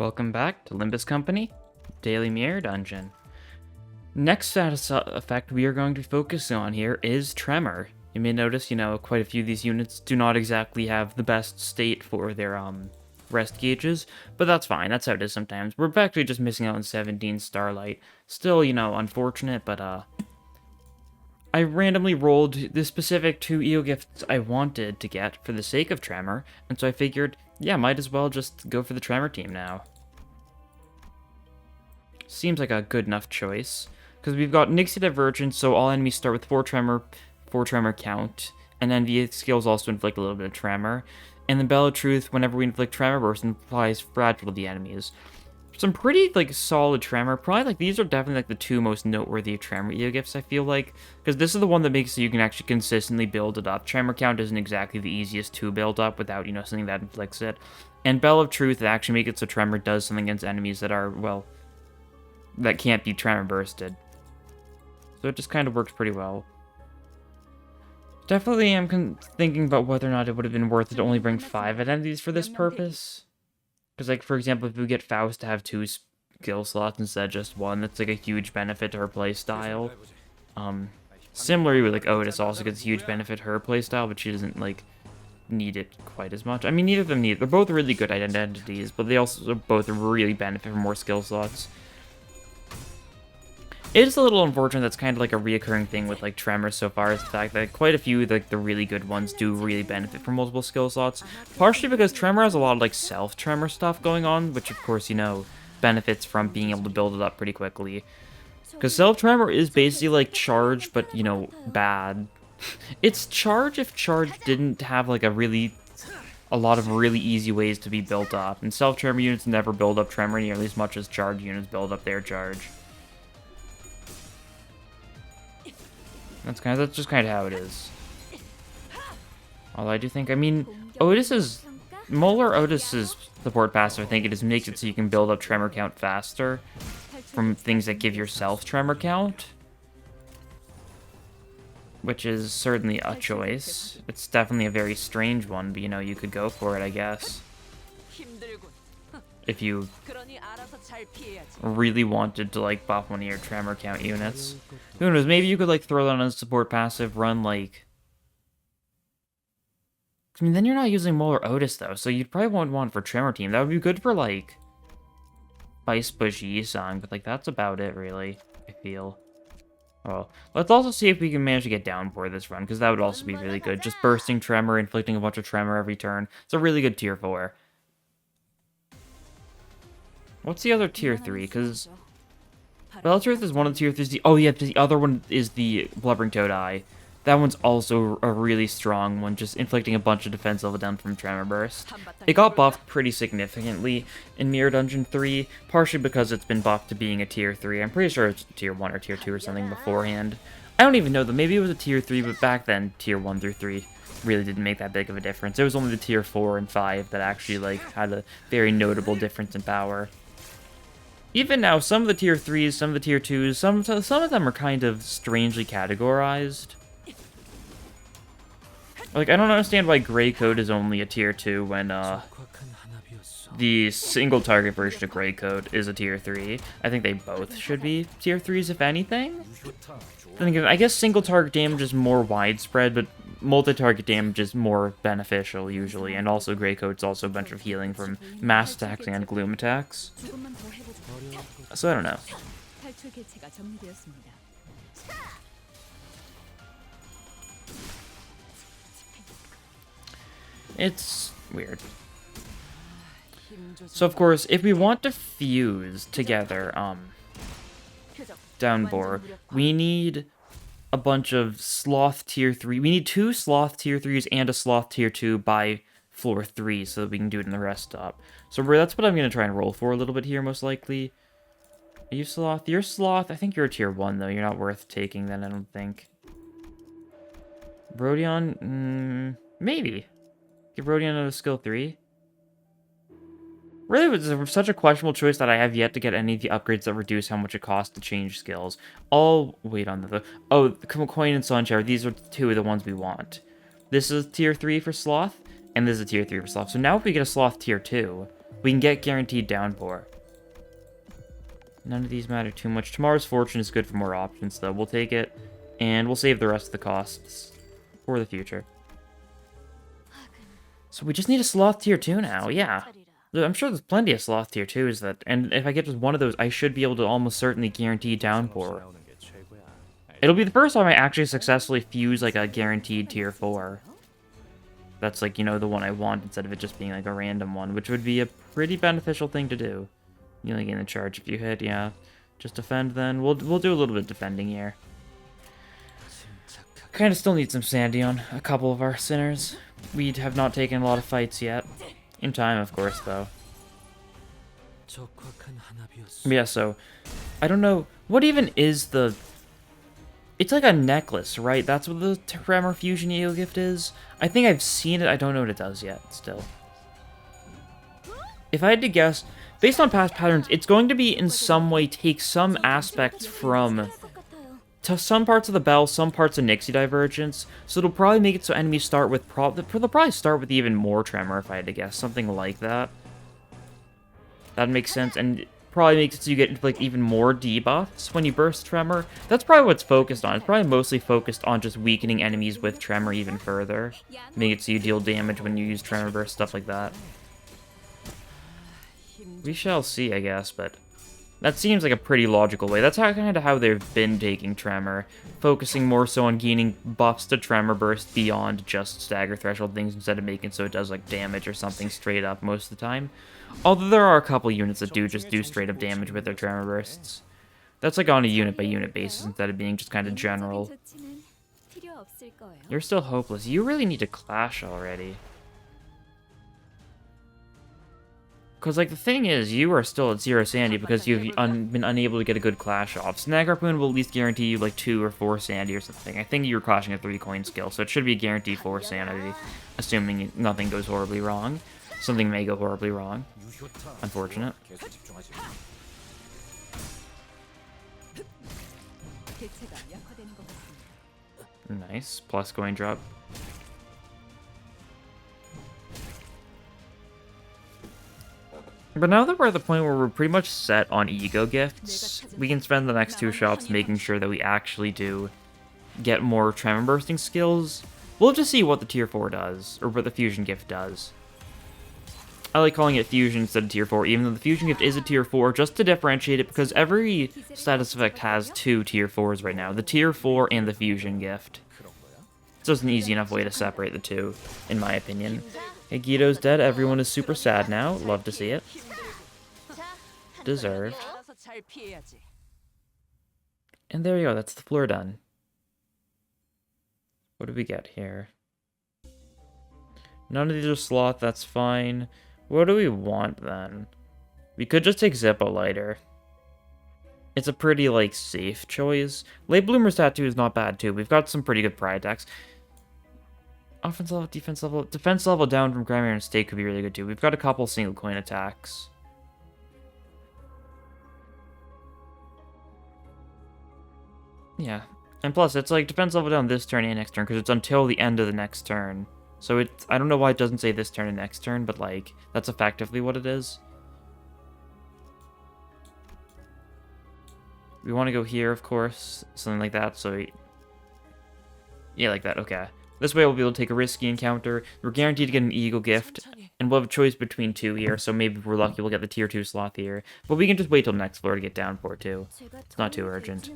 Welcome back to Limbus Company, Daily Mirror Dungeon. Next status effect we are going to focus on here is Tremor. You may notice, quite a few of these units do not exactly have the best state for their rest gauges, but that's fine, that's how it is sometimes. We're actually just missing out on 17 Starlight. Still, unfortunate, but I randomly rolled the specific 2 EO gifts I wanted to get for the sake of Tremor, and so I figured, yeah, might as well just go for the Tremor team now. Seems like a good enough choice, because we've got Nixie Divergence, so all enemies start with 4 Tremor count, and then the skills also inflict a little bit of Tremor, and the Bell of Truth, whenever we inflict Tremor Burst, implies fragile to the enemies. Some pretty, solid Tremor. Probably, these are definitely, the 2 most noteworthy Tremor EO gifts, I feel like. Because this is the one that makes so you can actually consistently build it up. Tremor count isn't exactly the easiest to build up without, something that inflicts it. And Bell of Truth actually make it so Tremor does something against enemies that are, well, that can't be Tremor bursted. So it just kind of works pretty well. Definitely am thinking about whether or not it would have been worth it to only bring 5 identities for this purpose. Because, for example, if we get Faust to have 2 skill slots instead of just 1, that's, a huge benefit to her playstyle. Similarly with, Otis also gets a huge benefit to her playstyle, but she doesn't, need it quite as much. I mean, neither of them need it. They're both really good identities, but they also both really benefit from more skill slots. It is a little unfortunate that's kind of a reoccurring thing with Tremor so far, is the fact that quite a few the really good ones do really benefit from multiple skill slots, partially because Tremor has a lot of self-Tremor stuff going on, which of course, benefits from being able to build it up pretty quickly. Because self-Tremor is basically charge, but, bad. It's charge if charge didn't have a lot of really easy ways to be built up, and self-Tremor units never build up Tremor nearly as much as charge units build up their charge. That's just kind of how it is. Although I do think, Otis's support passive, I think it just makes it so you can build up Tremor count faster from things that give yourself Tremor count. Which is certainly a choice. It's definitely a very strange one, but you could go for it, I guess. If you really wanted to buff one of your Tremor count units. Who knows, maybe you could throw that on a support passive, run then you're not using Molar Otis though, so you'd probably want one for Tremor team. That would be good for Ice Bush Yi-Sang, but that's about it really, I feel. Well, let's also see if we can manage to get Downpour this run, because that would also be really good. Just bursting Tremor, inflicting a bunch of Tremor every turn. It's a really good tier 4. What's the other tier 3? Because Bell Truth is one of the tier 3s. Oh yeah, the other one is the Blubbering Toad Eye. That one's also a really strong one, just inflicting a bunch of defense level down from Tremor Burst. It got buffed pretty significantly in Mirror Dungeon 3, partially because it's been buffed to being a tier 3. I'm pretty sure it's tier 1 or tier 2 or something beforehand. I don't even know though, maybe it was a tier 3, but back then tier 1 through 3 really didn't make that big of a difference. It was only the tier 4 and 5 that actually had a very notable difference in power. Even now, some of the tier 3s, some of the tier 2s, some of them are kind of strangely categorized. I don't understand why Grey Code is only a tier 2 when, the single target version of Grey Code is a tier 3. I think they both should be tier 3s, if anything. Then again, I guess single target damage is more widespread, but multi-target damage is more beneficial, usually. And also, Grey Code's also a bunch of healing from mass attacks and gloom attacks. So I don't know. It's weird. So of course, if we want to fuse together, Downpour, we need a bunch of Sloth tier 3. We need 2 Sloth tier 3s and a Sloth tier 2 by floor 3 so that we can do it in the rest stop. So that's what I'm going to try and roll for a little bit here, most likely. Are you Sloth? You're Sloth. I think you're a tier 1, though. You're not worth taking then, I don't think. Brodion? Maybe. Give Brodion another skill 3. Really, it was such a questionable choice that I have yet to get any of the upgrades that reduce how much it costs to change skills. I'll wait on the... Oh, Coin and Sunshower. These are 2 of the ones we want. This is tier 3 for Sloth, and this is a tier 3 for Sloth. So now if we get a Sloth tier 2, we can get guaranteed Downpour. None of these matter too much. Tomorrow's Fortune is good for more options, though. We'll take it, and we'll save the rest of the costs for the future. So we just need a Sloth Tier 2 now, yeah. I'm sure there's plenty of Sloth Tier 2s that... And if I get just one of those, I should be able to almost certainly guarantee Downpour. It'll be the first time I actually successfully fuse, like, a guaranteed Tier 4. That's, like, you know, the one I want, instead of it just being, like, a random one, which would be a pretty beneficial thing to do. You only gain the charge if you hit, yeah. Just defend, then. We'll do a little bit of defending here. Kind of still need some Sandy on a couple of our Sinners. We have not taken a lot of fights yet. In time, of course, though. Yeah, so... I don't know... What even is the... It's like a necklace, right? That's what the Tremor Fusion Eagle Gift is? I think I've seen it. I don't know what it does yet, still. If I had to guess, based on past patterns, it's going to be in some way take some aspects from... to some parts of the Bell, some parts of Nixie Divergence, so it'll probably make it so enemies start with they'll probably start with even more Tremor, if I had to guess, something like that. That makes sense, and it probably makes it so you get, like, even more debuffs when you burst Tremor. That's probably what it's focused on. It's probably mostly focused on just weakening enemies with Tremor even further. Make it so you deal damage when you use Tremor burst, stuff like that. We shall see, I guess, but... that seems like a pretty logical way. That's kind of how they've been taking Tremor, focusing more so on gaining buffs to Tremor Burst beyond just stagger threshold things instead of making so it does like damage or something straight up most of the time. Although there are a couple units that just do straight up damage with their Tremor Bursts. That's like on a unit by unit basis instead of being just kind of general. You're still hopeless. You really need to clash already. Because, like, the thing is, you are still at 0 Sandy because you've been unable to get a good clash off. Snag Harpoon will at least guarantee you, like, 2 or 4 Sandy or something. I think you're clashing a 3-coin skill, so it should be a guaranteed 4 Sanity, assuming nothing goes horribly wrong. Something may go horribly wrong. Unfortunate. Nice. Plus coin drop. But now that we're at the point where we're pretty much set on ego gifts, we can spend the next 2 shops making sure that we actually do get more Tremor Bursting skills. We'll have to see what the Tier 4 does, or what the Fusion Gift does. I like calling it Fusion instead of Tier 4, even though the Fusion Gift is a Tier 4, just to differentiate it, because every status effect has 2 Tier 4s right now, the Tier 4 and the Fusion Gift. It's just an easy enough way to separate the two, in my opinion. Hey, Guido's dead. Everyone is super sad now. Love to see it. Deserved. And there you go. That's the floor done. What do we get here? None of these are sloth. That's fine. What do we want, then? We could just take Zippo Lighter. It's a pretty, like, safe choice. Late Bloomer's Tattoo is not bad, too. We've got some pretty good pry attacks. Offense level, defense level. Defense level down from Grammar and Stake could be really good too. We've got a couple single coin attacks. Yeah. And plus, it's like defense level down this turn and next turn, because it's until the end of the next turn. So it's, I don't know why it doesn't say this turn and next turn, but like, that's effectively what it is. We want to go here, of course. Something like that, so... yeah, like that, okay. This way we'll be able to take a risky encounter. We're guaranteed to get an Eagle Gift, and we'll have a choice between 2 here, so maybe if we're lucky we'll get the Tier 2 sloth here. But we can just wait till next floor to get Downpour too. It's not too urgent.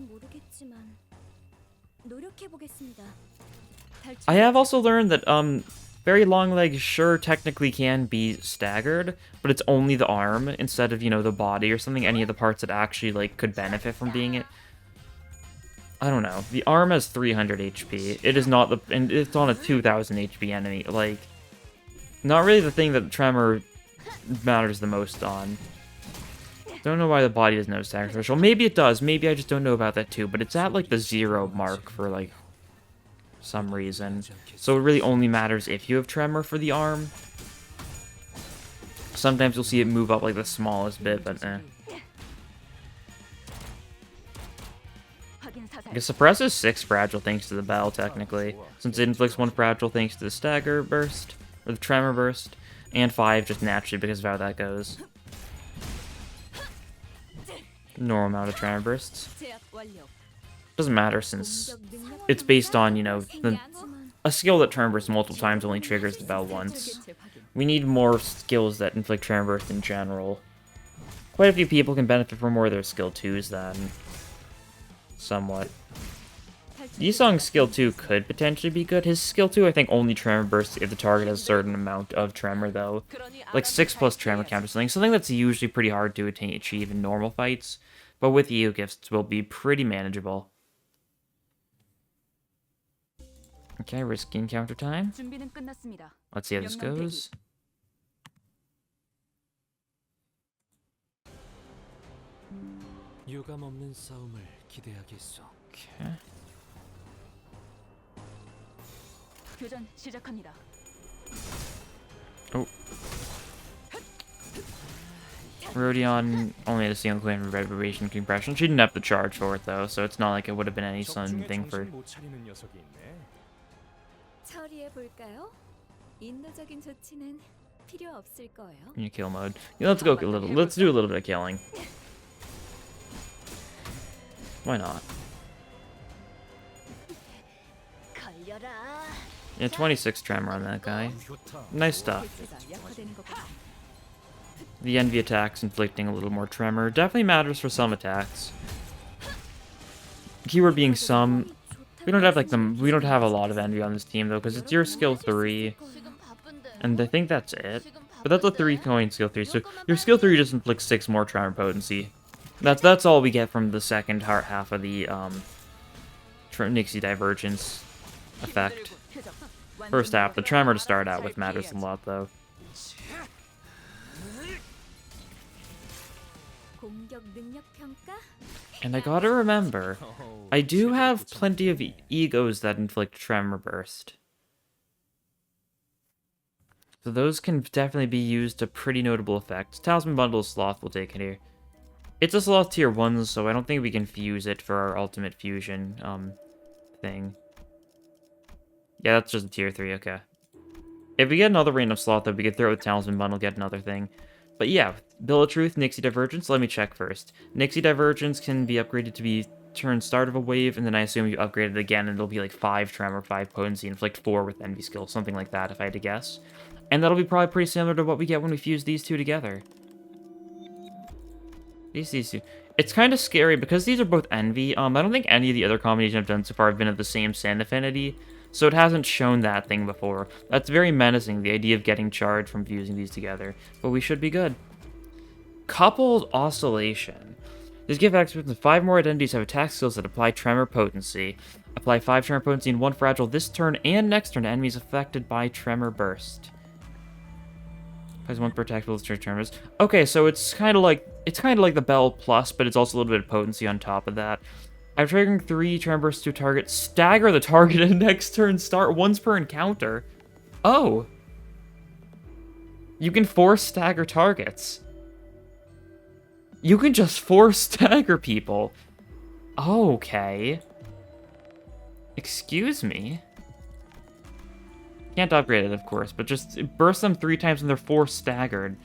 I have also learned that very long legs sure technically can be staggered, but it's only the arm instead of, you know, the body or something, any of the parts that actually like could benefit from being it. I don't know. The arm has 300 HP. It is not the... and it's on a 2000 HP enemy. Like, not really the thing that Tremor matters the most on. Don't know why the body doesn't have stagger threshold. Maybe it does. Maybe I just don't know about that too. But it's at, like, the 0 mark for, like, some reason. So it really only matters if you have Tremor for the arm. Sometimes you'll see it move up, like, the smallest bit, but eh. It suppresses 6 fragile thanks to the bell, technically, since it inflicts 1 fragile thanks to the stagger burst, or the Tremor burst. And 5 just naturally because of how that goes. Normal amount of Tremor bursts. Doesn't matter since it's based on, you know, a skill that Tremor bursts multiple times only triggers the bell once. We need more skills that inflict Tremor burst in general. Quite a few people can benefit from more of their skill 2s then. Somewhat. Yisong's skill 2 could potentially be good. His skill 2, I think, only Tremor bursts if the target has a certain amount of Tremor, though. Like 6+ Tremor count or something. Something that's usually pretty hard to achieve in normal fights. But with EU gifts, will be pretty manageable. Okay, risky encounter time. Let's see how this goes. Okay. Oh. Rodion only had a single claim for vibration compression. She didn't have the charge for it though, so it's not like it would have been any thing for. In kill mode. Yeah, let's go a little. Let's do a little bit of killing. Why not? Yeah, 26 Tremor on that guy. Nice stuff. The envy attacks inflicting a little more Tremor. Definitely matters for some attacks. Keyword being some. We don't have we don't have a lot of envy on this team though, because it's your skill 3. And I think that's it. But that's a 3-coin skill 3, so your skill 3 just inflicts 6 more Tremor potency. That's all we get from the second half of the Nixie Divergence effect. First half, the Tremor to start out with matters a lot though. And I gotta remember, I do have plenty of egos that inflict Tremor burst. So those can definitely be used to pretty notable effect. Talisman Bundle Sloth will take it here. It's a Sloth tier 1, so I don't think we can fuse it for our ultimate fusion thing. Yeah, that's just a tier 3, okay. If we get another random Sloth, though, we could throw it with Talisman Bundle, get another thing. But yeah, Bill of Truth, Nixie Divergence, let me check first. Nixie Divergence can be upgraded to be turn start of a wave, and then I assume you upgrade it again, and it'll be like 5 Tremor, 5 Potency, inflict 4 with Envy Skill, something like that, if I had to guess. And that'll be probably pretty similar to what we get when we fuse these two together. These two. It's kind of scary, because these are both Envy. I don't think any of the other combinations I've done so far have been of the same Sand Affinity, so it hasn't shown that thing before. That's very menacing, the idea of getting charged from fusing these together. But we should be good. Coupled Oscillation. These give experts with 5 more identities have attack skills that apply Tremor Potency. Apply 5 Tremor Potency and 1 Fragile this turn and next turn to enemies affected by Tremor Burst. Has 1 protectable tremors. Okay, so it's kind of like the Bell Plus, but it's also a little bit of potency on top of that. I'm triggering 3 Tremor Bursts to target. Stagger the target and next turn start once per encounter. Oh. You can force stagger targets. You can just force stagger people. Okay. Excuse me. Can't upgrade it, of course, but just burst them 3 times and they're 4 staggered.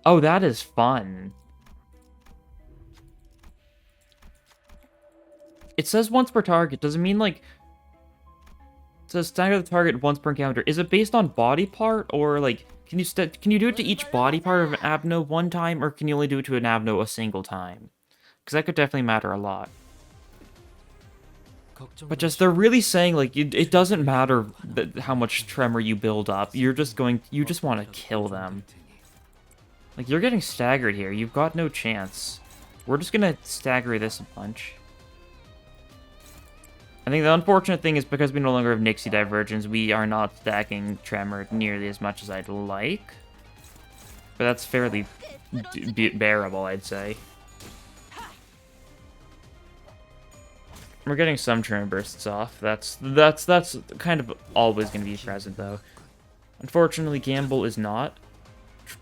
Oh, that is fun. It says once per target. Does it mean, like... It says stagger the target once per encounter. Is it based on body part, or, like... Can you do it to each body part of an Abno one time, or can you only do it to an Abno a single time? Because that could definitely matter a lot. But just, they're really saying, like, it doesn't matter how much Tremor you build up. You just want to kill them. Like, you're getting staggered here. You've got no chance. We're just gonna stagger this a bunch. I think the unfortunate thing is because we no longer have Nixie Divergence, we are not stacking Tremor nearly as much as I'd like. But that's fairly bearable, I'd say. We're getting some Tremor bursts off. That's kind of always going to be present, though. Unfortunately, Gamble is not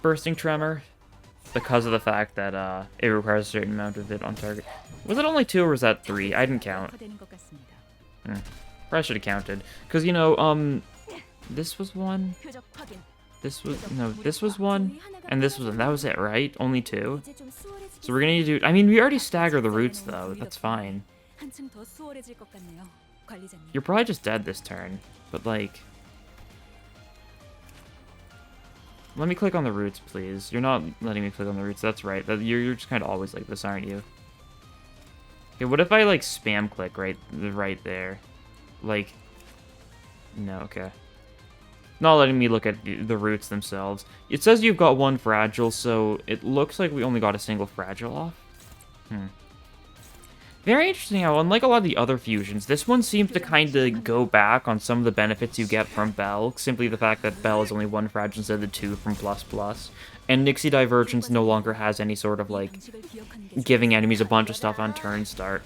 bursting Tremor because of the fact that it requires a certain amount of it on target. Was it only 2 or was that 3? I didn't count. Probably should have counted. Because, you know, this was 1. This was, no, this was one, and this was one. That was it, right? Only two? So we're gonna need to do, I mean, we already stagger the roots, though. That's fine. You're probably just dead this turn, but, like... Let me click on the roots, please. You're not letting me click on the roots. That's right. You're just kind of always like this, aren't you? Okay, what if I, like, spam click right there? Like... No, okay. Not letting me look at the roots themselves. It says you've got one fragile, so it looks like we only got a single fragile off. Very interesting how, unlike a lot of the other fusions, this one seems to kind of go back on some of the benefits you get from Bell. Simply the fact that Bell is only one fragile instead of the two from Plus Plus. And Nixie Divergence no longer has any sort of, like, giving enemies a bunch of stuff on turn start.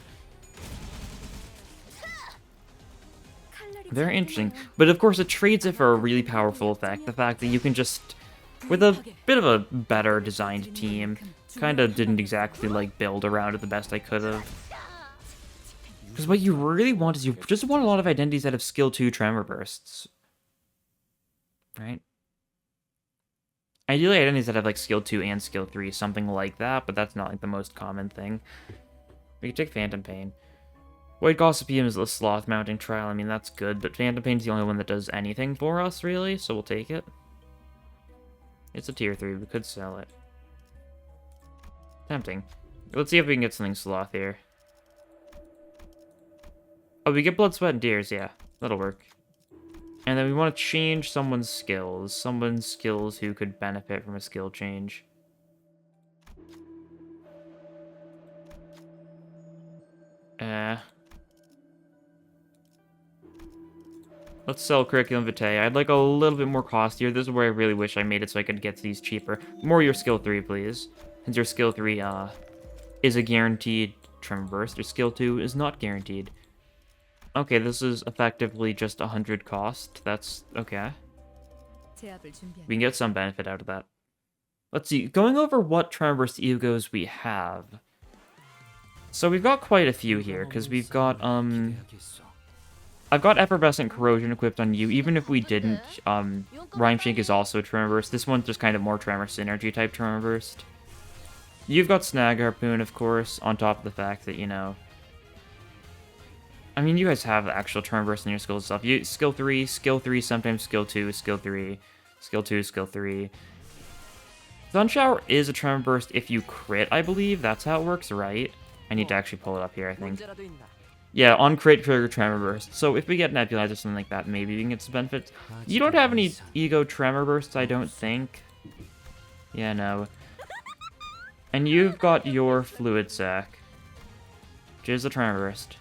Very interesting. But of course it trades it for a really powerful effect. The fact that you can just, with a bit of a better designed team, kind of didn't exactly, like, build around it the best I could have. Because what you really want is you just want a lot of identities that have skill 2 Tremor bursts. Right? Ideally identities that have, like, skill 2 and skill 3, something like that, but that's not, like, the most common thing. We can take Phantom Pain. White Gossipium is the Sloth Mounting Trial. I mean, that's good, but Phantom Pain's the only one that does anything for us, really, so we'll take it. It's a tier 3, we could sell it. Tempting. Let's see if we can get something Sloth here. Oh, we get Blood, Sweat, and Tears, yeah. That'll work. And then we want to change someone's skills. Someone's skills who could benefit from a skill change. Let's sell Curriculum Vitae. I'd like a little bit more cost here. This is where I really wish I made it so I could get these cheaper. More your skill 3, please. Since your skill 3 is a guaranteed Tremor Burst, your skill 2 is not guaranteed. Okay, this is effectively just 100 cost. That's okay. We can get some benefit out of that. Let's see, going over what Tremor Burst Egos we have. So we've got quite a few here, because we've got, I've got Effervescent Corrosion equipped on you, even if we didn't. Rhyme Shake is also Tremor Burst. This one's just kind of more Tremor Synergy type Tremor Burst. You've got Snag Harpoon, of course, on top of the fact that, you know... I mean, you guys have actual Tremor Burst in your skills and stuff. Skill 3, sometimes Skill 2, Skill 3, Skill 2, Skill 3. Sun Shower is a Tremor Burst if you crit, I believe. That's how it works, right? I need to actually pull it up here, I think. Yeah, on crit trigger Tremor Burst. So if we get Nebulize or something like that, maybe we can get some benefits. You don't have any Ego Tremor Bursts, I don't think. Yeah, no. And you've got your Fluid Sac, which is a Tremor Burst.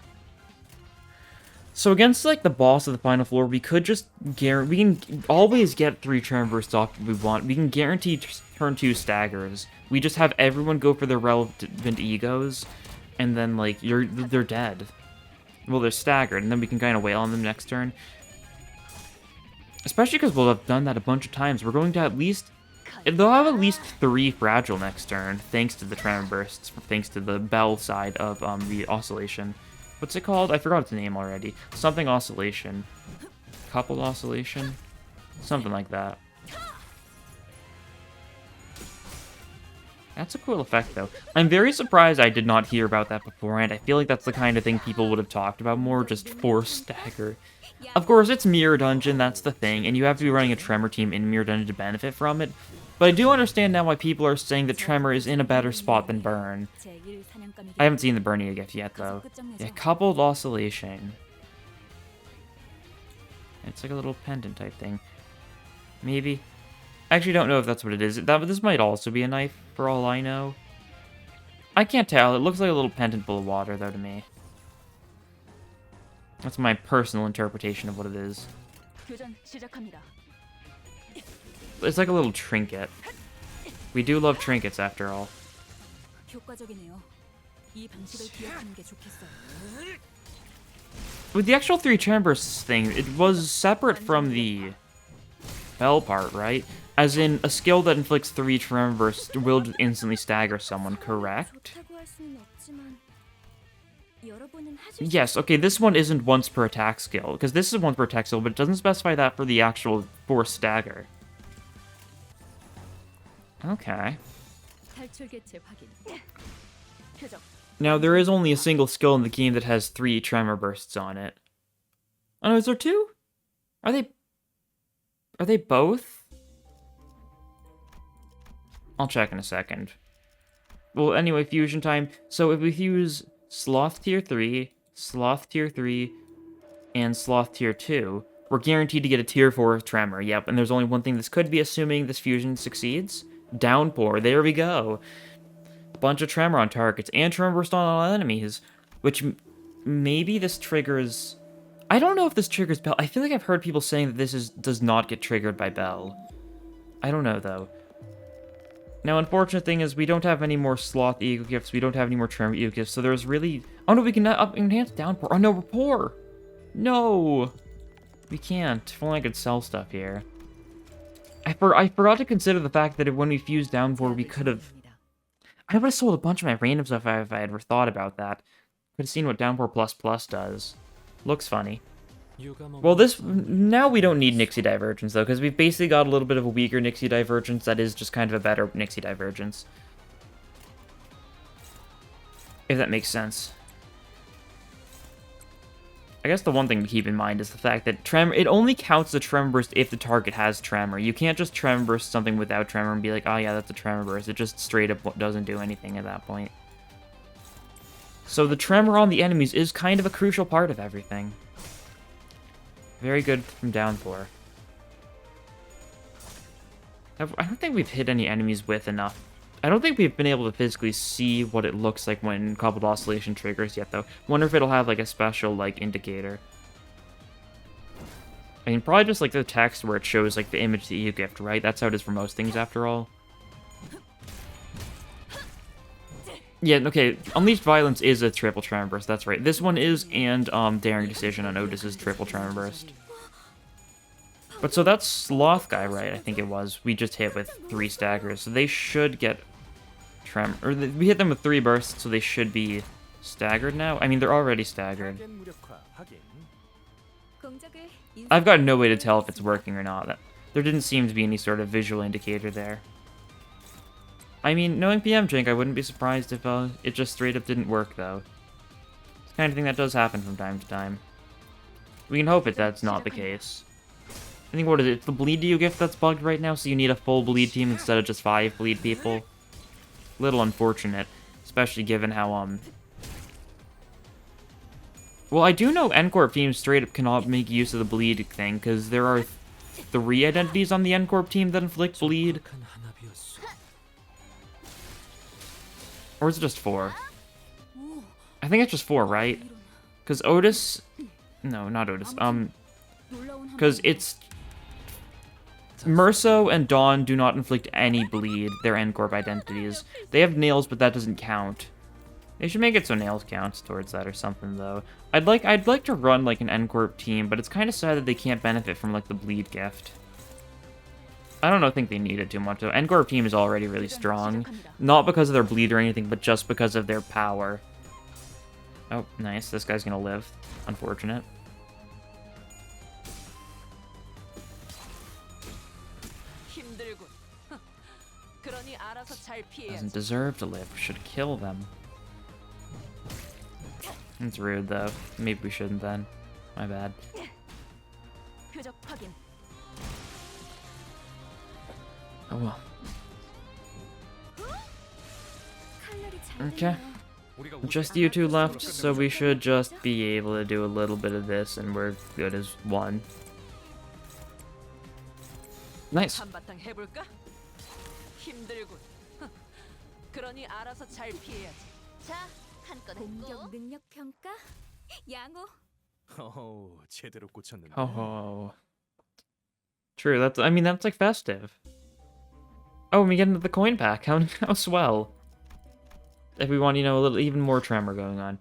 So against, like, the boss of the final floor, we could just we can always get 3 Tremor Bursts off if we want. We can guarantee turn 2 staggers. We just have everyone go for their relevant egos, and then, like, they're dead. Well, they're staggered, and then we can kind of wail on them next turn. Especially because we'll have done that a bunch of times. We're going to at least... They'll have at least 3 fragile next turn, thanks to the Tremor Bursts, thanks to the Bell side of the Oscillation. What's it called? I forgot its name already. Something Oscillation. Coupled Oscillation? Something like that. That's a cool effect, though. I'm very surprised I did not hear about that beforehand. I feel like that's the kind of thing people would have talked about more, just force stagger. Of course, it's Mirror Dungeon, that's the thing, and you have to be running a Tremor team in Mirror Dungeon to benefit from it. But I do understand now why people are saying that Tremor is in a better spot than Burn. I haven't seen the Burning gift yet, though. Yeah, Coupled Oscillation. It's like a little pendant type thing. Maybe. I actually don't know if that's what it is. This might also be a knife, for all I know. I can't tell. It looks like a little pendant full of water, though, to me. That's my personal interpretation of what it is. It's like a little trinket. We do love trinkets, after all. With the actual 3 chambers thing, it was separate from the Bell part, right? As in, a skill that inflicts 3 Tremor Bursts will instantly stagger someone, correct? Yes, okay, this one isn't once per attack skill, because this is once per attack skill, but it doesn't specify that for the actual force stagger. Okay. Now, there is only a single skill in the game that has 3 Tremor bursts on it. Oh, no, is there 2? Are they both? I'll check in a second. Well, anyway, fusion time. So if we fuse Sloth Tier 3, Sloth Tier 3, and Sloth Tier 2, we're guaranteed to get a Tier 4 Tremor. Yep, and there's only one thing this could be, assuming this fusion succeeds. Downpour. There we go. Bunch of Tremor on targets, and Tremor burst on all enemies, which maybe this triggers... I don't know if this triggers Bell. I feel like I've heard people saying that this does not get triggered by Bell. I don't know, though. Now, unfortunate thing is we don't have any more Sloth Eagle Gifts. We don't have any more Tremor Eagle Gifts, so there's really... Oh, no, we can enhance Downpour. Oh, no, we're poor. No. We can't. If only I could sell stuff here. I forgot to consider the fact that when we fused Downpour, we could have... I would have sold a bunch of my random stuff if I had ever thought about that. Could have seen what Downpour ++ does. Looks funny. Well, now we don't need Nixie Divergence, though, because we've basically got a little bit of a weaker Nixie Divergence that is just kind of a better Nixie Divergence. If that makes sense. I guess the one thing to keep in mind is the fact that Tremor... It only counts the Tremor Burst if the target has Tremor. You can't just Tremor Burst something without Tremor and be like, oh yeah, that's a Tremor Burst. It just straight up doesn't do anything at that point. So the Tremor on the enemies is kind of a crucial part of everything. Very good from Downpour. I don't think we've hit any enemies with enough. I don't think we've been able to physically see what it looks like when coupled oscillation triggers yet, though. Wonder if it'll have, like, a special, like, indicator. I mean, probably just, like, the text where it shows, like, the image that you gift, right? That's how it is for most things, after all. Yeah, okay, Unleashed Violence is a triple Tremor Burst, that's right. This one is, and Daring Decision on Otis's triple Tremor Burst. But so that's Sloth Guy, right? I think it was. We just hit with 3 staggers, so they should get Tremor. Or we hit them with 3 bursts, so they should be staggered now. I mean, they're already staggered. I've got no way to tell if it's working or not. There didn't seem to be any sort of visual indicator there. I mean, knowing PM Jink, I wouldn't be surprised if it just straight up didn't work, though. It's the kind of thing that does happen from time to time. We can hope that's not the case. I think, what is it? It's the bleed you gift that's bugged right now, so you need a full bleed team instead of just 5 bleed people. Little unfortunate, especially given how, Well, I do know N-Corp teams straight up cannot make use of the bleed thing, because there are 3 identities on the N-Corp team that inflict bleed. Or is it just 4? I think it's just 4, right? Because Otis... No, not Otis. Because it's... Merso and Dawn do not inflict any bleed, their N-Corp identities. They have nails, but that doesn't count. They should make it so nails counts towards that or something, though. I'd like to run, like, an N-Corp team, but it's kind of sad that they can't benefit from, like, the bleed gift. I don't think they need it too much, though. N-Corp team is already really strong. Not because of their bleed or anything, but just because of their power. Oh, nice. This guy's gonna live. Unfortunate. Doesn't deserve to live. Should kill them. It's rude, though. Maybe we shouldn't then. My bad. Oh well. Okay. Just you 2 left, so we should just be able to do a little bit of this, and we're good as 1. Nice. Oh. True, that's like festive. Oh, and we get into the coin pack. How swell. If we want, a little even more Tremor going on.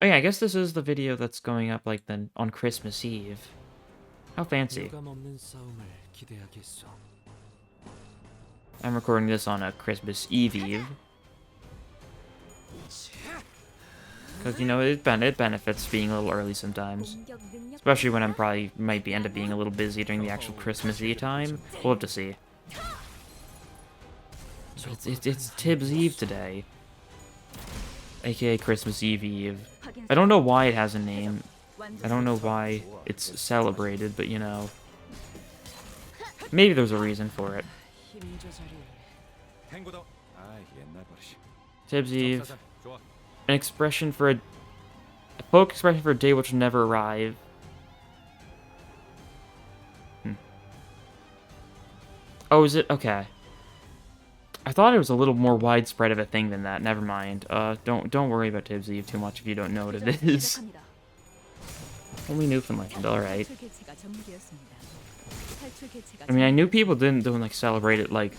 Oh yeah, I guess this is the video that's going up like then on Christmas Eve. How fancy. I'm recording this on a Christmas Eve. Because, it benefits being a little early sometimes. Especially when I'm probably might end up being a little busy during the actual Christmassy time. We'll have to see. It's Tibbs Eve today, aka Christmas Eve. I don't know why it has a name. I don't know why it's celebrated, but you know, maybe there's a reason for it. Tibbs Eve, an expression for a folk expression for a day which will never arrive. Oh, is it? Okay. I thought it was a little more widespread of a thing than that. Never mind. Don't worry about Tibbs Eve too much if you don't know what it is. Only Newfoundland. All right. I mean, I knew people don't like celebrate it like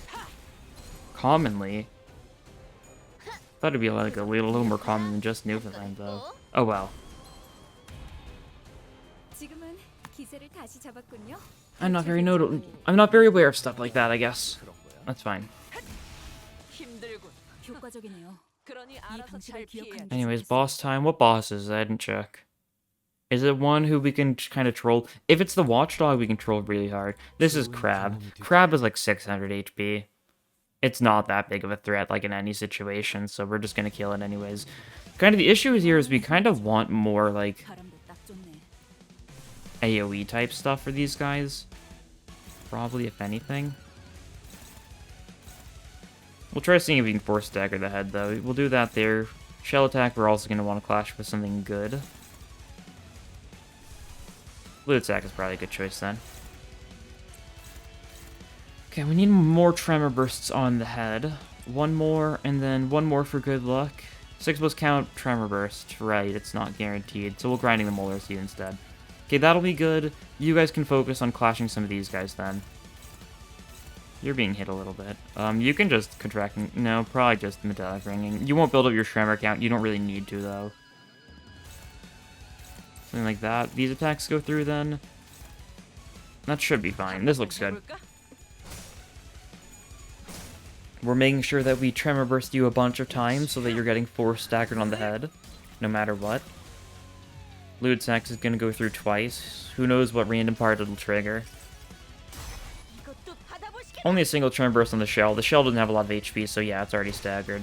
commonly. Thought it'd be like a little more common than just Newfoundland, though. Oh well. I'm not very aware of stuff like that, I guess. That's fine. Anyways, boss time. What boss is it? I didn't check. Is it one who we can kind of troll? If it's the watchdog, we can troll really hard. This is Crab. Crab is like 600 HP. It's not that big of a threat, like in any situation, so we're just gonna kill it anyways. Kind of the issue here is we kind of want more, like, AoE type stuff for these guys. Probably, if anything. We'll try seeing if we can force stagger the head, though. We'll do that there. Shell attack, we're also going to want to clash with something good. Blue attack is probably a good choice, then. Okay, we need more Tremor bursts on the head. One more, and then one more for good luck. 6+ count Tremor burst. Right, it's not guaranteed, so we'll grinding the Molar Seed instead. Okay, that'll be good. You guys can focus on clashing some of these guys, then. You're being hit a little bit. You can just contract... No, probably just metallic ringing. You won't build up your Tremor count. You don't really need to, though. Something like that. These attacks go through, then. That should be fine. This looks good. We're making sure that we Tremor burst you a bunch of times so that you're getting 4 staggered on the head, no matter what. Lewd Sax is going to go through twice. Who knows what random part it'll trigger. Only a single Tremor burst on the shell. The shell doesn't have a lot of HP, so yeah, it's already staggered.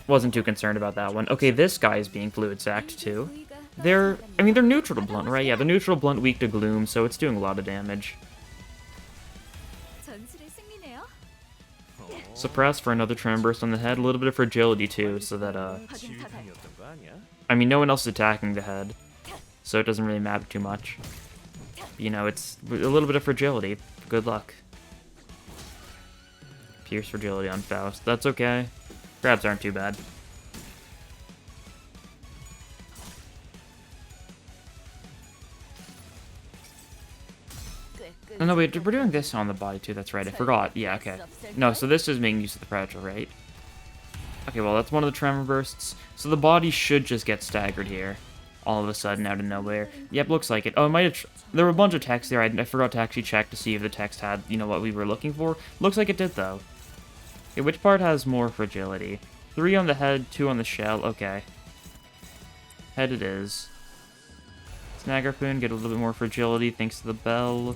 Wasn't too concerned about that one. Okay, this guy is being Fluid Sacked, too. They're neutral to Blunt, right? Yeah, the neutral Blunt weak to Gloom, so it's doing a lot of damage. Suppress for another Tremor burst on the head. A little bit of fragility, too, so that, I mean, no one else is attacking the head, so it doesn't really matter too much. You know, it's a little bit of fragility. Good luck. Pierce fragility on Faust. That's okay. Crabs aren't too bad. Oh, no, wait, we're doing this on the body, too. That's right, I forgot. Yeah, okay. No, so this is making use of the fragile, right? Okay, well, that's one of the Tremor bursts. So the body should just get staggered here. All of a sudden, out of nowhere. Yep, looks like it. Oh, it might have... There were a bunch of text there. I forgot to actually check to see if the text had, you know, what we were looking for. Looks like it did, though. Okay, which part has more fragility? 3 on the head, 2 on the shell. Okay. Head it is. Snag Harpoon, get a little bit more fragility thanks to the bell.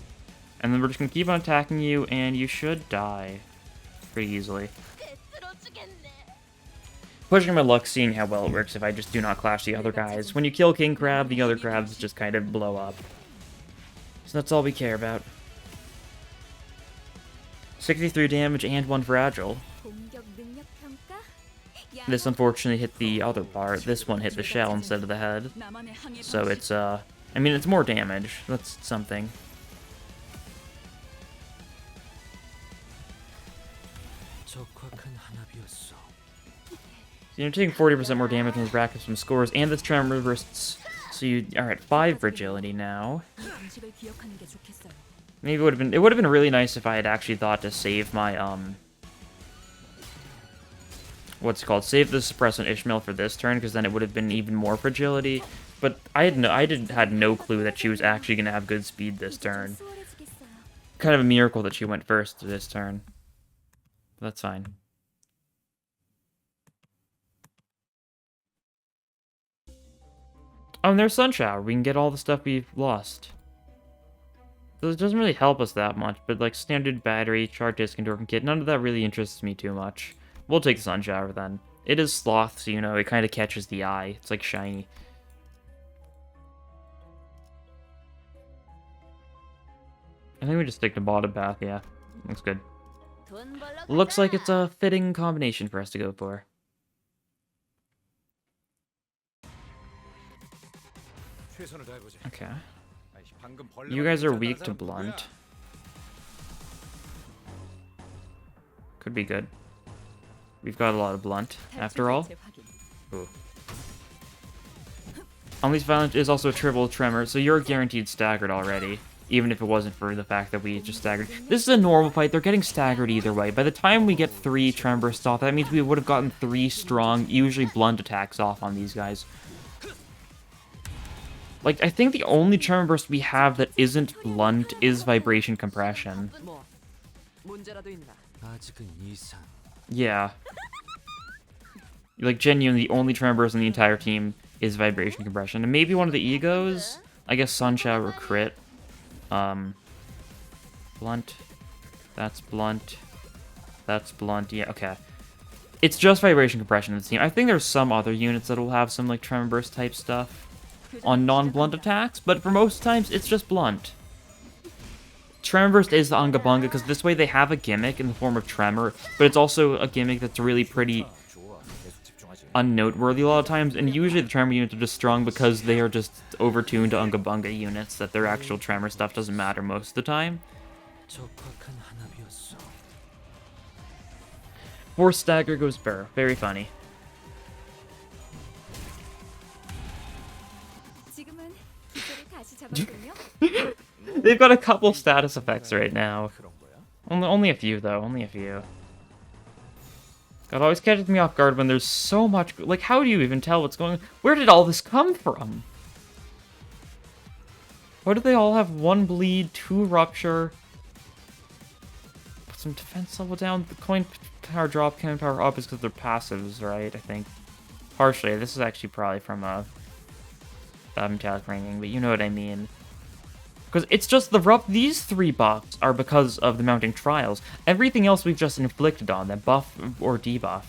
And then we're just going to keep on attacking you, and you should die. Pretty easily. Pushing my luck, seeing how well it works if I just do not clash the other guys. When you kill King Crab, the other crabs just kind of blow up. So that's all we care about. 63 damage and 1 fragile. This unfortunately hit the other part. This one hit the shell instead of the head. So it's, I mean, it's more damage. That's something. So you're taking 40% more damage from brackets from scores, and this Tremor bursts. So you are at 5 fragility now. Maybe it would have been really nice if I had actually thought to save my what's it called? Save the suppress on Ishmael for this turn, because then it would have been even more fragility. But I had no clue that she was actually gonna have good speed this turn. Kind of a miracle that she went first this turn. That's fine. Oh, and there's Sun Shower. We can get all the stuff we've lost. So it doesn't really help us that much, but like standard battery, chart disc, and Dorkin kit, none of that really interests me too much. We'll take the Sun Shower then. It is sloth, so you know, it kind of catches the eye. It's like shiny. I think we just stick to bottom path, yeah. Looks good. Looks like it's a fitting combination for us to go for. Okay. You guys are weak to blunt. Could be good. We've got a lot of blunt, after all. Ooh. Unleash Violence is also a triple tremor, so you're guaranteed staggered already. Even if it wasn't for the fact that we just staggered. This is a normal fight, they're getting staggered either way. By the time we get 3 tremor bursts off, that means we would have gotten 3 strong, usually blunt attacks off on these guys. Like, I think the only tremor burst we have that isn't blunt is Vibration Compression. Yeah. Like, genuinely, the only tremor burst in the entire team is Vibration Compression. And maybe one of the egos? I guess Sun Shower crit. Blunt. That's blunt. That's blunt. Yeah, okay. It's just Vibration Compression in the team. I think there's some other units that will have some, like, Tremor Burst type stuff on non-blunt attacks, but for most times, it's just blunt. Tremor Burst is the Unga Bunga, because this way they have a gimmick in the form of Tremor, but it's also a gimmick that's really pretty unnoteworthy a lot of times, and usually the Tremor units are just strong because they are just overtuned to Unga Bunga units, that their actual Tremor stuff doesn't matter most of the time. For stagger goes Burr. Very funny. They've got a couple status effects right now. Only a few, though. Only a few. God, always catches me off guard when there's so much... Like, how do you even tell what's going on? Where did all this come from? Why do they all have 1 bleed, 2 rupture? Put some defense level down. The coin power drop, cannon power up is because they're passives, right? I think. Partially. This is actually probably from a metallic ringing, but you know what I mean. Because it's just these 3 buffs are because of the mounting trials. Everything else we've just inflicted on them, buff or debuff.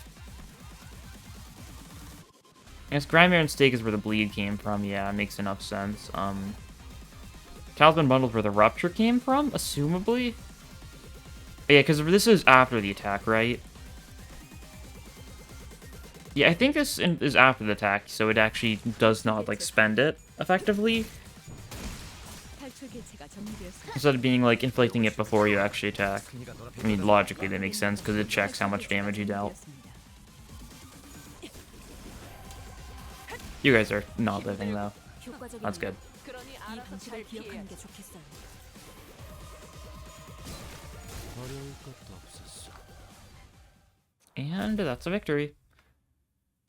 I guess Grandmere and Stake is where the bleed came from. Yeah, it makes enough sense. Talisman Bundle's where the rupture came from, assumably. Yeah, because this is after the attack, right? Yeah, I think this is after the attack, so it actually does not, like, spend it, effectively. Instead of being, like, inflicting it before you actually attack. I mean, logically that makes sense, because it checks how much damage you dealt. You guys are not living, though. That's good. And that's a victory.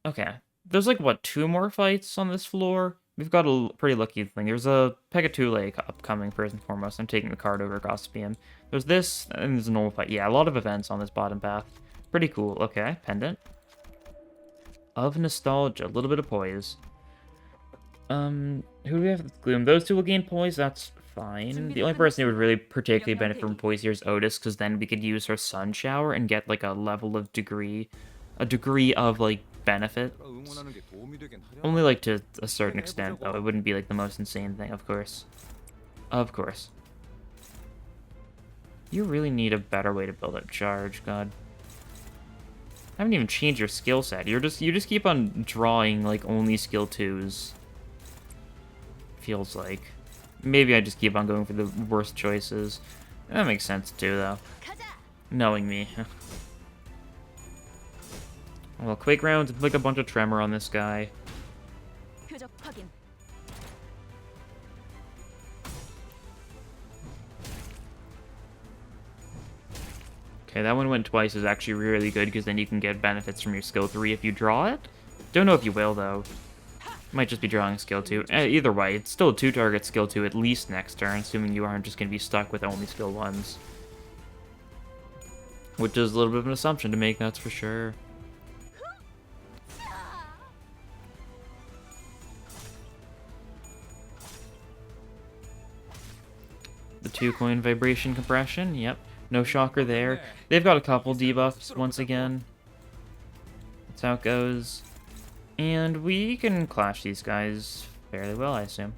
Okay. There's, like, what, 2 more fights on this floor? We've got a pretty lucky thing. There's a Pegatule upcoming, first and foremost. I'm taking the card over Gossipium. There's this, and there's a normal fight. Yeah, a lot of events on this bottom path. Pretty cool. Okay, Pendant. Of Nostalgia. A little bit of Poise. Who do we have with Gloom? Those 2 will gain Poise. That's fine. The only person who would really particularly benefit from Poise here is Otis, because then we could use her Sun Shower and get, like, a level of degree... A degree of, like, benefit. Only, like, to a certain extent, though. It wouldn't be, like, the most insane thing, of course. Of course. You really need a better way to build up charge, God. I haven't even changed your skill set. You just keep on drawing, like, only skill 2s. Feels like. Maybe I just keep on going for the worst choices. That makes sense, too, though. Knowing me. Well, Quake rounds, like a bunch of Tremor on this guy. Okay, that one went twice is actually really good, because then you can get benefits from your skill 3 if you draw it. Don't know if you will, though. Might just be drawing skill 2. Either way, it's still a 2-target skill 2 at least next turn, assuming you aren't just going to be stuck with only skill 1s. Which is a little bit of an assumption to make, that's for sure. The 2 coin vibration compression. Yep. No shocker there. They've got a couple debuffs once again. That's how it goes. And we can clash these guys fairly well, I assume.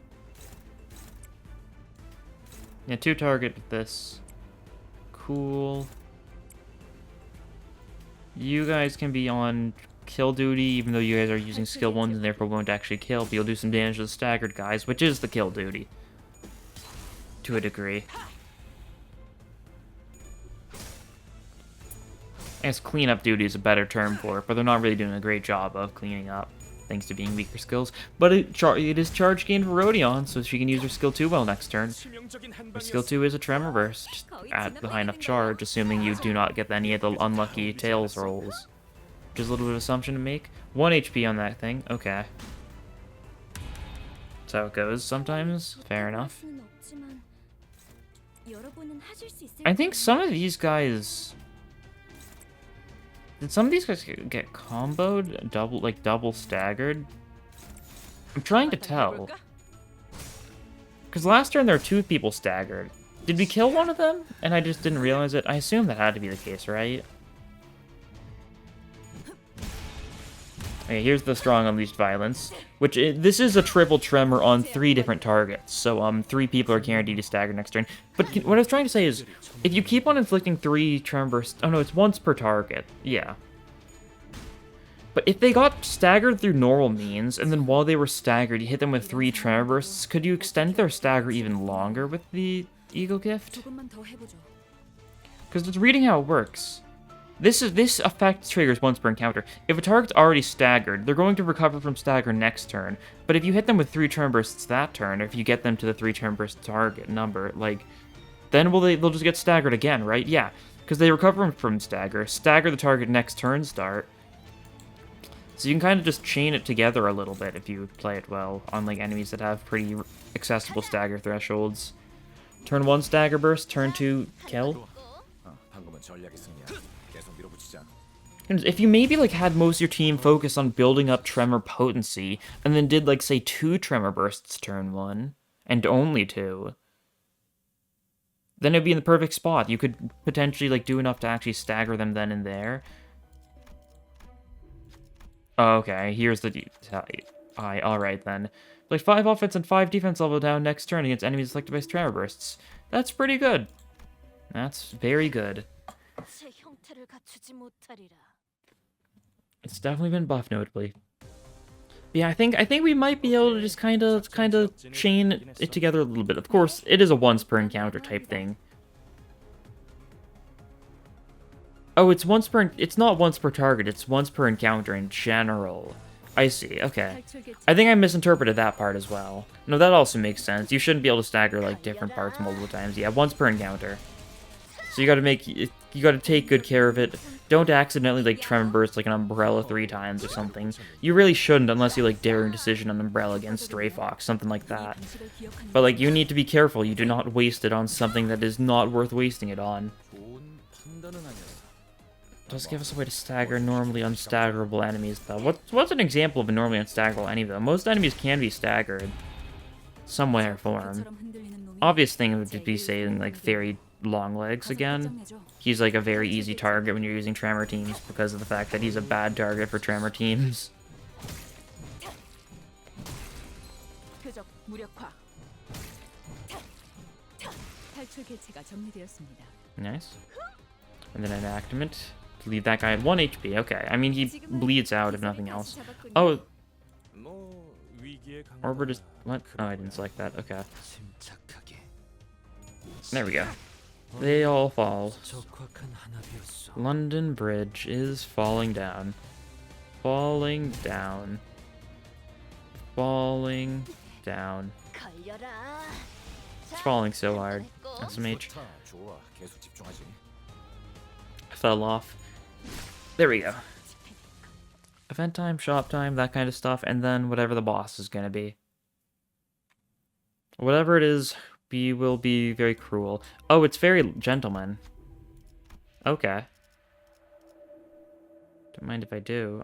Yeah, 2 target with this. Cool. You guys can be on kill duty, even though you guys are using skill 1s and therefore won't actually kill, but you'll do some damage to the staggered guys, which is the kill duty. To a degree. I guess cleanup duty is a better term for it, but they're not really doing a great job of cleaning up, thanks to being weaker skills. But it is charge gain for Rodion, so she can use her skill 2 well next turn. Her skill 2 is a Tremor Burst at the high enough charge, assuming you do not get any of the unlucky Tails rolls. Which is a little bit of assumption to make. 1 HP on that thing, okay. That's how it goes sometimes, fair enough. I think some of these guys... Did some of these guys get comboed? Double staggered? I'm trying to tell. Because last turn there were 2 people staggered. Did we kill one of them? And I just didn't realize it? I assume that had to be the case, right? Okay, here's the strong unleashed violence. This is a triple tremor on 3 different targets. So 3 people are guaranteed to stagger next turn. But what I was trying to say is, if you keep on inflicting 3 tremor bursts... Oh no, it's once per target. Yeah. But if they got staggered through normal means, and then while they were staggered, you hit them with 3 tremor bursts, could you extend their stagger even longer with the Eagle Gift? Because it's reading how it works. This effect triggers once per encounter. If a target's already staggered, they're going to recover from stagger next turn. But if you hit them with 3 turn bursts that turn, or if you get them to the 3 turn burst target number, then they'll just get staggered again, right? Yeah, because they recover from stagger the target next turn start. So you can kind of just chain it together a little bit if you play it well on enemies that have pretty accessible stagger thresholds. Turn 1 stagger burst, turn 2 kill. If you maybe had most of your team focus on building up tremor potency, and then did say 2 tremor bursts turn 1, and only 2, then it'd be in the perfect spot. You could potentially do enough to actually stagger them then and there. Oh, okay, here's the alright then. 5 offense and 5 defense level down next turn against enemies afflicted by tremor bursts. That's pretty good. That's very good. It's definitely been buffed notably. But yeah, I think we might be able to just kind of chain it together a little bit. Of course, it is a once per encounter type thing. Oh, it's not once per target, it's once per encounter in general. I see, okay. I think I misinterpreted that part as well. No, that also makes sense. You shouldn't be able to stagger different parts multiple times. Yeah, once per encounter. So you gotta take good care of it. Don't accidentally tremor burst an umbrella 3 times or something. You really shouldn't unless you daring decision on umbrella against Stray Fox, something like that. But you need to be careful. You do not waste it on something that is not worth wasting it on. Does give us a way to stagger normally unstaggerable enemies though. What's an example of a normally unstaggerable enemy though? Most enemies can be staggered. Some way or form. Obvious thing would be saying Fairy Longlegs again. He's a very easy target when you're using Tremor teams because of the fact that he's a bad target for Tremor teams. Nice. And then enactment. Leave that guy at 1 HP. Okay. I mean, he bleeds out if nothing else. Oh. Or we're just... What? Oh, I didn't select that. Okay. There we go. They all fall. London Bridge is falling down. Falling down. Falling down. It's falling so hard. SMH. Fell off. There we go. Event time, shop time, that kind of stuff, and then whatever the boss is gonna be. Whatever it is, will be very cruel. Oh, it's very gentleman. Okay. Don't mind if I do.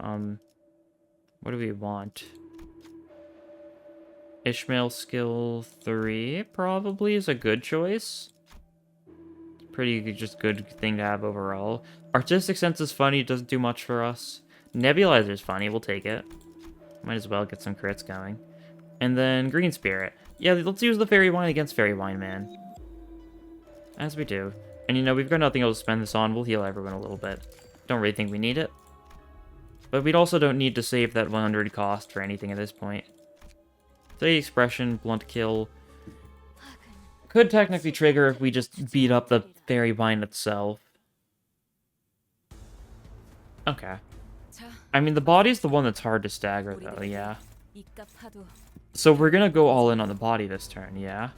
What do we want? Ishmael skill 3 probably is a good choice. Pretty just good thing to have overall. Artistic sense is funny, it doesn't do much for us. Nebulizer's funny, we'll take it. Might as well get some crits going. And then Green Spirit. Yeah, let's use the Fairy Wine against Fairy Wine, man. As we do. And you know, we've got nothing else to spend this on, we'll heal everyone a little bit. Don't really think we need it. But we also don't need to save that 100 cost for anything at this point. Steady Expression, Blunt Kill. Could technically trigger if we just beat up the Fairy Wine itself. Okay. I mean, the body's the one that's hard to stagger, though, yeah. So we're gonna go all in on the body this turn, yeah?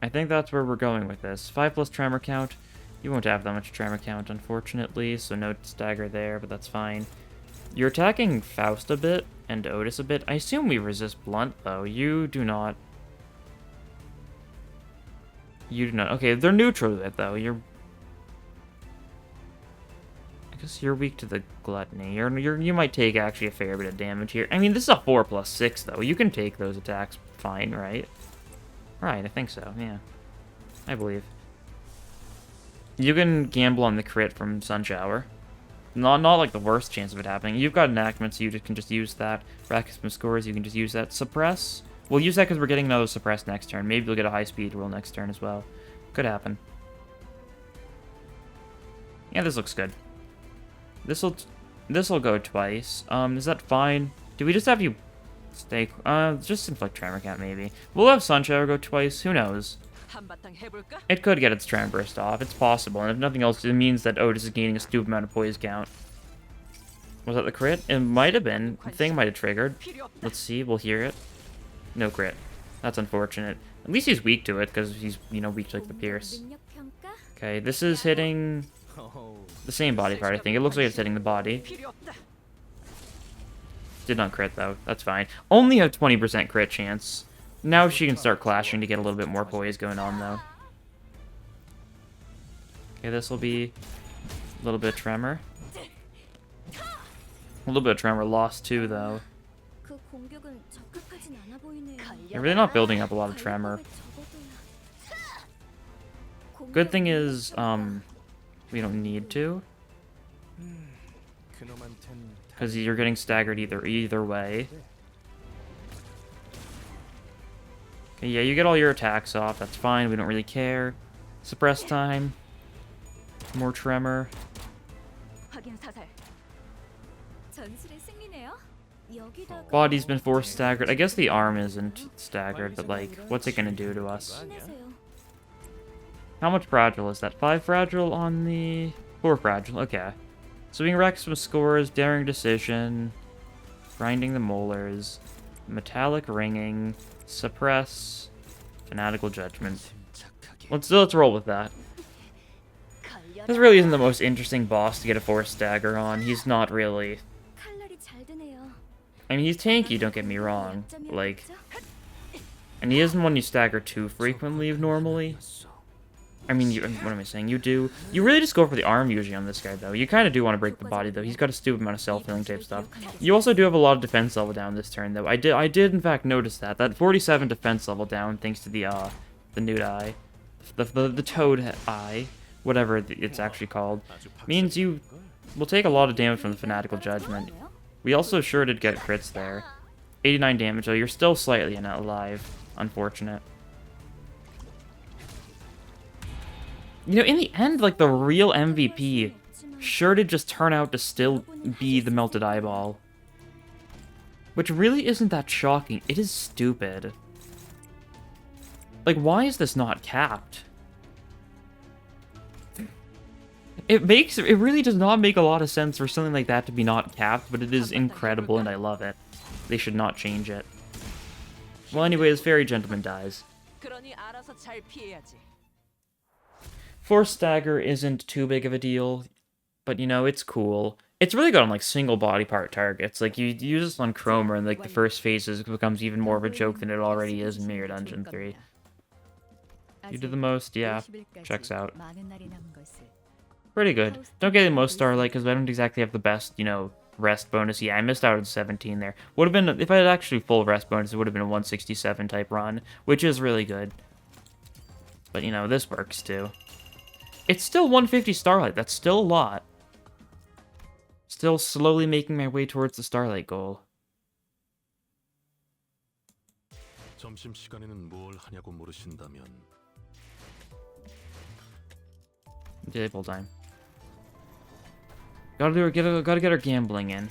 I think that's where we're going with this. 5+ Tremor count. You won't have that much Tremor count, unfortunately, so no stagger there, but that's fine. You're attacking Faust a bit, and Otis a bit. I assume we resist Blunt, though. You do not. You do not. Okay, they're neutral with it, though. I guess you're weak to the Gluttony. You might take actually a fair bit of damage here. I mean, this is a 4+6, though. You can take those attacks fine, right? Right, I think so, yeah. I believe. You can gamble on the crit from Sunshower. Not like the worst chance of it happening. You've got Enactment, so you can just use that. Bracket some scores, you can just use that. Suppress. We'll use that because we're getting another Suppress next turn. Maybe we'll get a high speed roll next turn as well. Could happen. Yeah, this looks good. This'll go twice. Is that fine? Do we just have you stay? Just inflict Tremor count maybe. We'll have Sunshower go twice. Who knows? It could get its Tremor Burst off. It's possible, and if nothing else, it means that Otis is gaining a stupid amount of poise count. Was that the crit? It might have been. The thing might have triggered. Let's see. We'll hear it. No crit. That's unfortunate. At least he's weak to it, because he's, you know, weak to, like, the Pierce. Okay, this is hitting the same body part, I think. It looks like it's hitting the body. Did not crit, though. That's fine. Only a 20% crit chance. Now she can start clashing to get a little bit more poise going on, though. Okay, this will be a little bit of Tremor. A little bit of Tremor lost, too, though. You're really not building up a lot of Tremor. Good thing is, we don't need to. Because you're getting staggered either way. Okay, yeah, you get all your attacks off. That's fine. We don't really care. Suppress time. More Tremor. Body's been forced staggered. I guess the arm isn't staggered, but like, what's it gonna do to us? How much fragile is that? 5 fragile on the... 4 fragile, okay. So we can rack some scores, Daring Decision, Grinding the Molars, Metallic Ringing, Suppress, Fanatical Judgment. Let's roll with that. This really isn't the most interesting boss to get a force stagger on. He's not really... I mean, he's tanky, don't get me wrong. Like... And he isn't one you stagger too frequently normally. I mean, what am I saying? You do. You really just go for the arm usually on this guy, though. You kind of do want to break the body, though. He's got a stupid amount of self-healing type stuff. You also do have a lot of defense level down this turn, though. I did in fact notice that. That 47 defense level down, thanks to the nude eye. The toad eye. Whatever it's actually called. Means you will take a lot of damage from the Fanatical Judgment. We also sure did get crits there. 89 damage, though. You're still slightly not alive. Unfortunate. You know, in the end, like, the real MVP sure did just turn out to still be the Melted Eyeball. Which really isn't that shocking. It is stupid. Like, why is this not capped? It really does not make a lot of sense for something like that to be not capped, but it is incredible and I love it. They should not change it. Well, anyways, Fairy Gentleman dies. Force Stagger isn't too big of a deal, but you know, it's cool. It's really good on like single body part targets. Like you use this on Tremor and like the first phases becomes even more of a joke than it already is in Mirror Dungeon 3. You did the most, yeah. Checks out. Pretty good. Don't get the most Starlight because I don't exactly have the best, you know, rest bonus. Yeah, I missed out on 17 there. Would have been, if I had actually full rest bonus, it would have been a 167 type run, which is really good. But you know, this works too. It's still 150 Starlight. That's still a lot. Still slowly making my way towards the Starlight goal. 점심시간에는 뭘 하냐고 물으신다면 Table time. Gotta get our gambling in.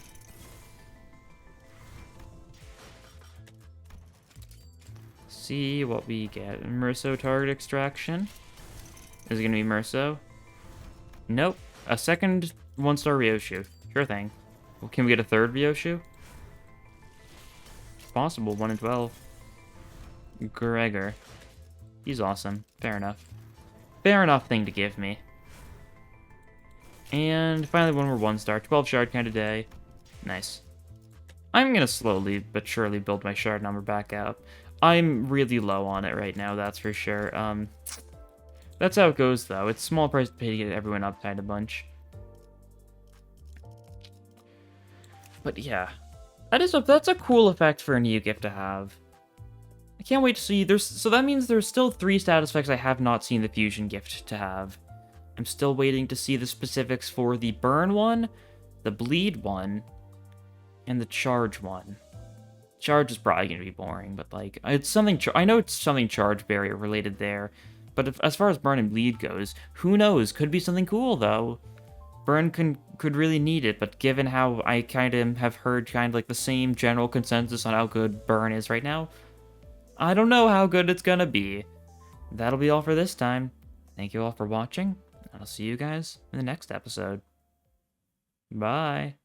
See what we get. Merso target extraction. Is it gonna be Merso? Nope. A second 1-star Ryoshu. Sure thing. Well, can we get a third Ryoshu? It's possible. 1 in 12. Gregor. He's awesome. Fair enough. Fair enough thing to give me. And finally, one more 1-star. 12 shard kind of day. Nice. I'm gonna slowly but surely build my shard number back up. I'm really low on it right now, that's for sure. That's how it goes, though. It's small price to pay to get everyone up kind of bunch. But yeah, that's a cool effect for a new gift to have. I can't wait to see. So that means there's still 3 status effects I have not seen the fusion gift to have. I'm still waiting to see the specifics for the burn one, the bleed one, and the charge one. Charge is probably going to be boring, but like, it's something, I know it's something charge barrier related there, but as far as burn and bleed goes, who knows? Could be something cool, though. Burn could really need it, but given how I kind of have heard kind of like the same general consensus on how good burn is right now, I don't know how good it's gonna be. That'll be all for this time. Thank you all for watching, and I'll see you guys in the next episode. Bye.